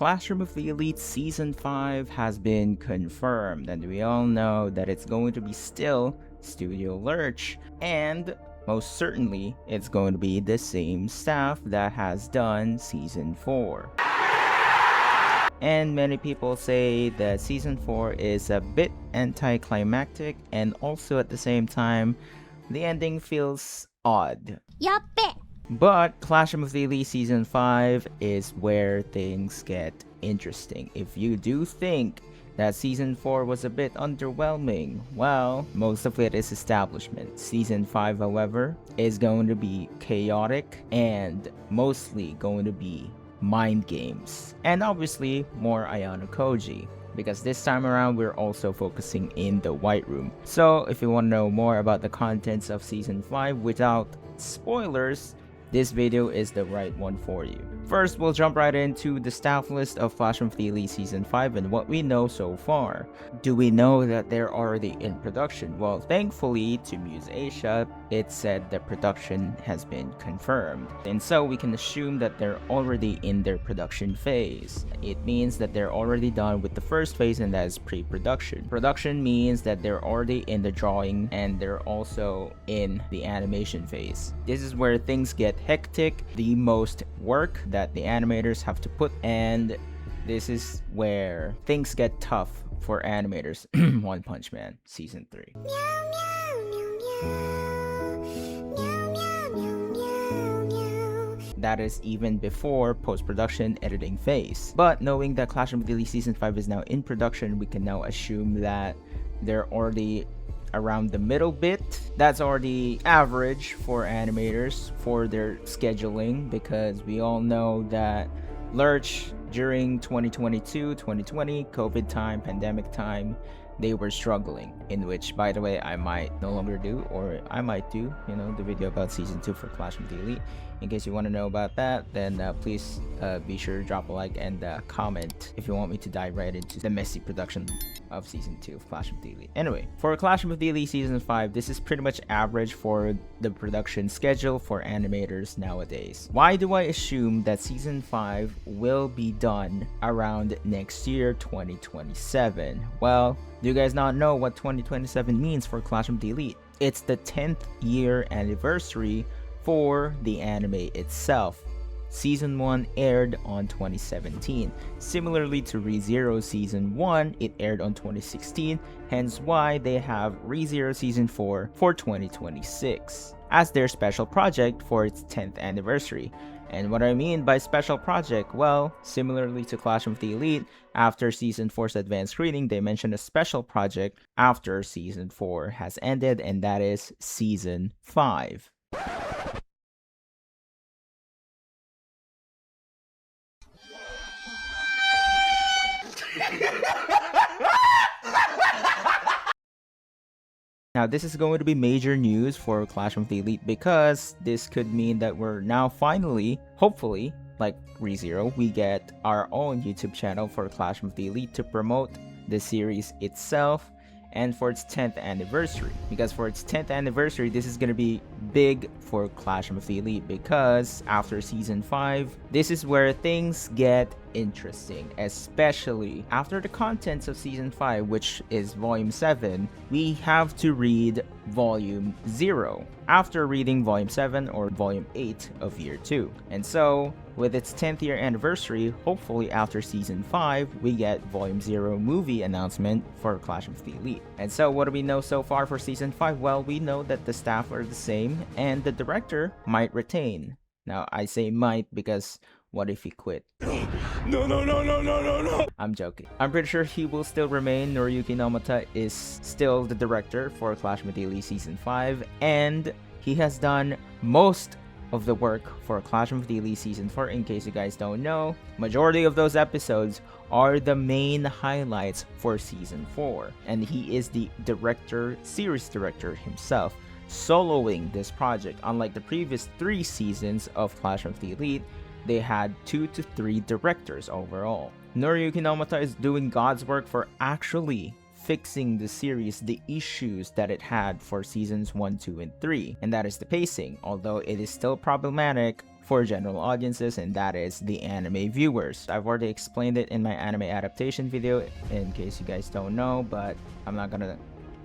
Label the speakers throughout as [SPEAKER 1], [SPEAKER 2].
[SPEAKER 1] Classroom of the Elite Season 5 has been confirmed, and we all know that it's going to be still Studio Lurch, and most certainly it's going to be the same staff that has done Season 4. And many people say that Season 4 is a bit anticlimactic, and also at the same time, the ending feels odd.
[SPEAKER 2] Yappe!
[SPEAKER 1] But Classroom of the Elite Season 5 is where things get interesting. If you do think that Season 4 was a bit underwhelming, well, most of it is establishment. Season 5, however, is going to be chaotic and mostly going to be mind games. And obviously, more Ayanokouji, because this time around we're also focusing in the White Room. So if you want to know more about the contents of Season 5 without spoilers, this video is the right one for you. First, we'll jump right into the staff list of Classroom of the Elite Season 5 and what we know so far. Do we know that they're already in production? Well, thankfully to Muse Asia, it said the production has been confirmed. And so we can assume that they're already in their production phase. It means that they're already done with the first phase, and that is pre-production. Production means that they're already in the drawing and they're also in the animation phase. This is where things get hectic, the most work that the animators have to put, and this is where things get tough for animators. One Punch Man Season 3. That is even before post-production editing phase. But knowing that Classroom of the Elite Season 5 is now in production, we can now assume that they're already around the middle bit. That's already average for animators for their scheduling, because we all know that Lurch during 2022, 2020, COVID time, pandemic time, they were struggling, in which, by the way, I might no longer do, or I might do, the video about Season 2 for Classroom of the Elite. In case you want to know about that, then please be sure to drop a like and comment if you want me to dive right into the messy production of Season 2 of Classroom of the Elite. Anyway, for Classroom of the Elite Season 5, this is pretty much average for the production schedule for animators nowadays. Why do I assume that Season 5 will be done around next year, 2027? Well, do you guys not know what 2027 means for Classroom of the Elite? It's the 10th year anniversary for the anime itself. Season 1 aired on 2017. Similarly to ReZero Season 1, it aired on 2016, hence why they have ReZero Season 4 for 2026 as their special project for its 10th anniversary. And what I mean by special project, well, similarly to Classroom of the Elite, after Season 4's advanced screening, they mentioned a special project after Season 4 has ended, and that is Season 5. Now, this is going to be major news for Classroom of the Elite, because this could mean that we're now finally, hopefully, like ReZero, we get our own YouTube channel for Classroom of the Elite to promote the series itself and for its 10th anniversary. Because for its 10th anniversary, this is going to be big for Classroom of the Elite, because after Season 5, this is where things get interesting, especially after the contents of Season 5, which is Volume 7, we have to read Volume 0 after reading Volume 7 or Volume 8 of Year 2. And so, with its 10th year anniversary, hopefully after Season 5, we get Volume 0 movie announcement for Classroom of the Elite. And so, what do we know so far for Season 5? Well, we know that the staff are the same, and the director might retain. Now, I say might because what if he quit? No. I'm joking. I'm pretty sure he will still remain. Noriyuki Nomata is still the director for Classroom of the Elite Season 5, and he has done most of the work for Classroom of the Elite Season 4. In case you guys don't know, majority of those episodes are the main highlights for Season 4, and he is the series director himself, soloing this project. Unlike the previous 3 seasons of Classroom of the Elite, they had 2 to 3 directors overall. Noriyuki Nomata is doing God's work for actually fixing the series the issues that it had for seasons 1, 2, and 3, and that is the pacing. Although it is still problematic for general audiences, and that is the anime viewers. I've already explained it in my anime adaptation video in case you guys don't know, but I'm not gonna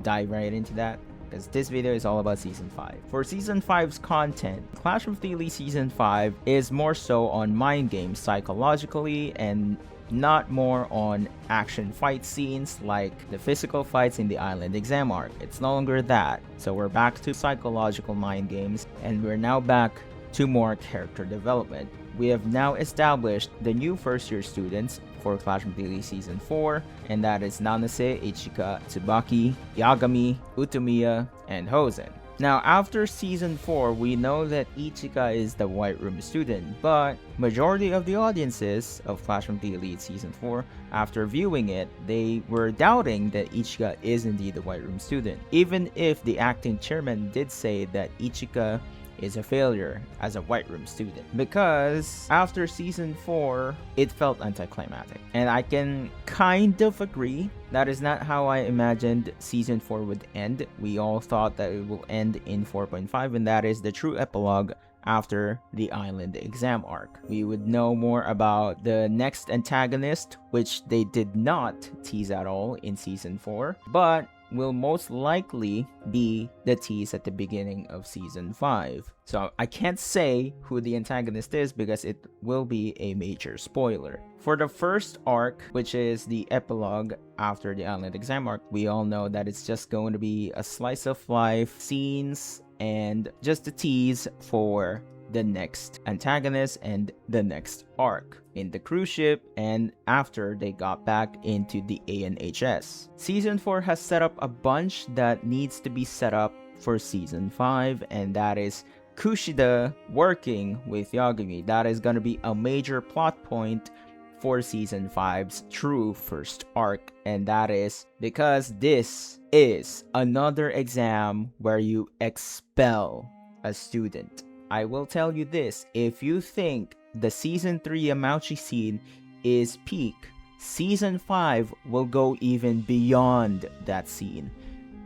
[SPEAKER 1] dive right into that because this video is all about Season 5. For Season 5's content, Clash of the Elite Season 5 is more so on mind games psychologically and not more on action fight scenes like the physical fights in the island exam arc. It's no longer that. So we're back to psychological mind games, and we're now back to more character development. We have now established the new first year students for Clash of the Elite Season 4, and that is Nanase, Ichika, Tsubaki, Yagami, Utamiya, and Hosen. Now, after Season 4, we know that Ichika is the White Room student, but majority of the audiences of Clash of the Elite Season 4, after viewing it, they were doubting that Ichika is indeed the White Room student, even if the acting chairman did say that Ichika is a failure as a White Room student, because after Season 4 it felt anticlimactic, and I can kind of agree. That is not how I imagined Season 4 would end. We all thought that it will end in 4.5, and that is the true epilogue after the island exam arc. We would know more about the next antagonist, which they did not tease at all in Season 4, but will most likely be the tease at the beginning of Season 5. So I can't say who the antagonist is because it will be a major spoiler. For the first arc, which is the epilogue after the island exam arc, we all know that it's just going to be a slice of life scenes and just a tease for the next antagonist and the next arc in the cruise ship and after they got back into the ANHS. Season 4 has set up a bunch that needs to be set up for Season 5, and that is Kushida working with Yagami. That is going to be a major plot point for Season 5's true first arc, and that is because this is another exam where you expel a student. I will tell you this, if you think the Season 3 Yamauchi scene is peak, Season 5 will go even beyond that scene.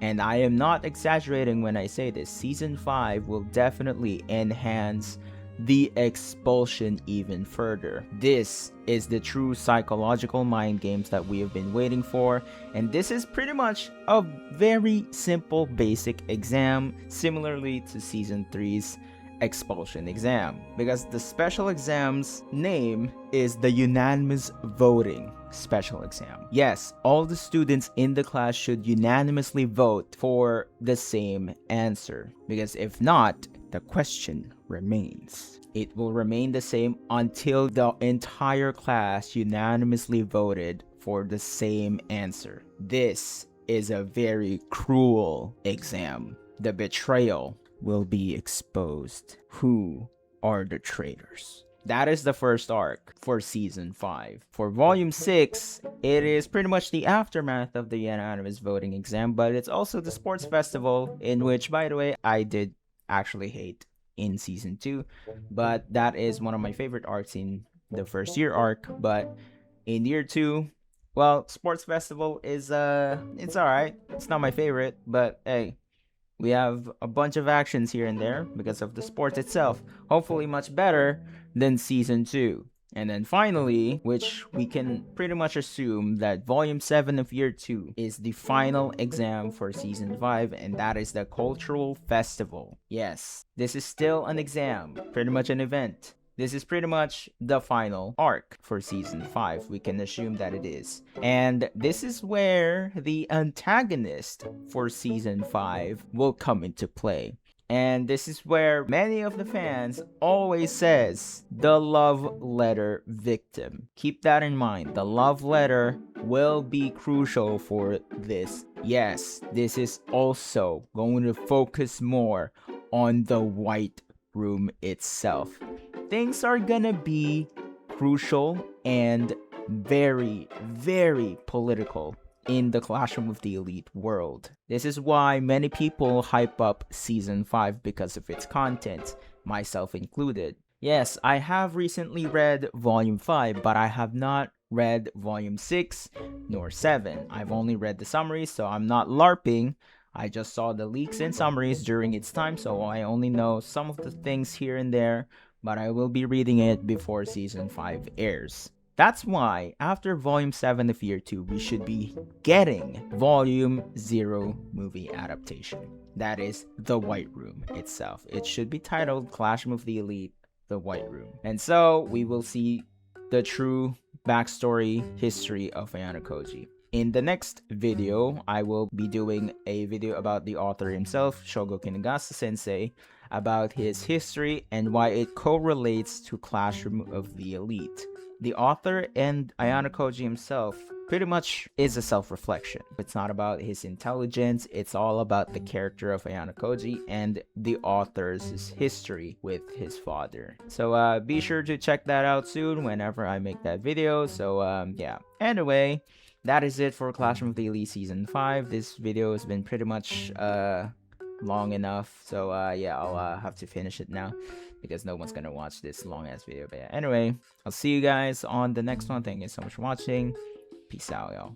[SPEAKER 1] And I am not exaggerating when I say this. Season 5 will definitely enhance the expulsion even further. This is the true psychological mind games that we have been waiting for, and this is pretty much a very simple basic exam, similarly to Season 3's expulsion exam, because the special exam's name is the unanimous voting special exam. Yes, all the students in the class should unanimously vote for the same answer, because if not, the question remains. It will remain the same until the entire class unanimously voted for the same answer. This is a very cruel exam. The betrayal will be exposed. Who are the traitors? That is the first arc for Season 5. For Volume 6, it is pretty much the aftermath of the unanimous voting exam, but it's also the sports festival, in which, by the way, I did actually hate in Season 2, but that is one of my favorite arcs in the first year arc. But in year 2, well, sports festival is it's alright. It's not my favorite, but hey, we have a bunch of actions here and there because of the sports itself. Hopefully much better than Season 2. And then finally, which we can pretty much assume that Volume 7 of Year 2 is the final exam for Season 5, and that is the Cultural Festival. Yes, this is still an exam, pretty much an event. This is pretty much the final arc for Season 5. We can assume that it is. And this is where the antagonist for Season 5 will come into play. And this is where many of the fans always says the love letter victim. Keep that in mind. The love letter will be crucial for this. Yes, this is also going to focus more on the White Room itself. Things are gonna be crucial and very, very political in the Classroom of the Elite world. This is why many people hype up Season 5 because of its content, myself included. Yes, I have recently read Volume 5, but I have not read Volume 6 nor 7. I've only read the summaries, so I'm not LARPing. I just saw the leaks and summaries during its time, so I only know some of the things here and there. but I will be reading it before season 5 airs. That's why after volume 7 of year 2, we should be getting volume 0 movie adaptation. That is The White Room itself. It should be titled Classroom of the Elite, The White Room. And so we will see the true backstory history of Ayanokouji. In the next video, I will be doing a video about the author himself, Shogo Kinagasa Sensei, about his history and why it correlates to Classroom of the Elite. The author and Ayanokouji himself pretty much is a self-reflection. It's not about his intelligence, it's all about the character of Ayanokouji and the author's history with his father. So be sure to check that out soon whenever I make that video. So yeah. Anyway, that is it for Classroom of the Elite Season 5. This video has been pretty much long enough. So yeah, I'll have to finish it now because no one's gonna watch this long ass video. But yeah, anyway, I'll see you guys on the next one. Thank you so much for watching. Peace out, y'all.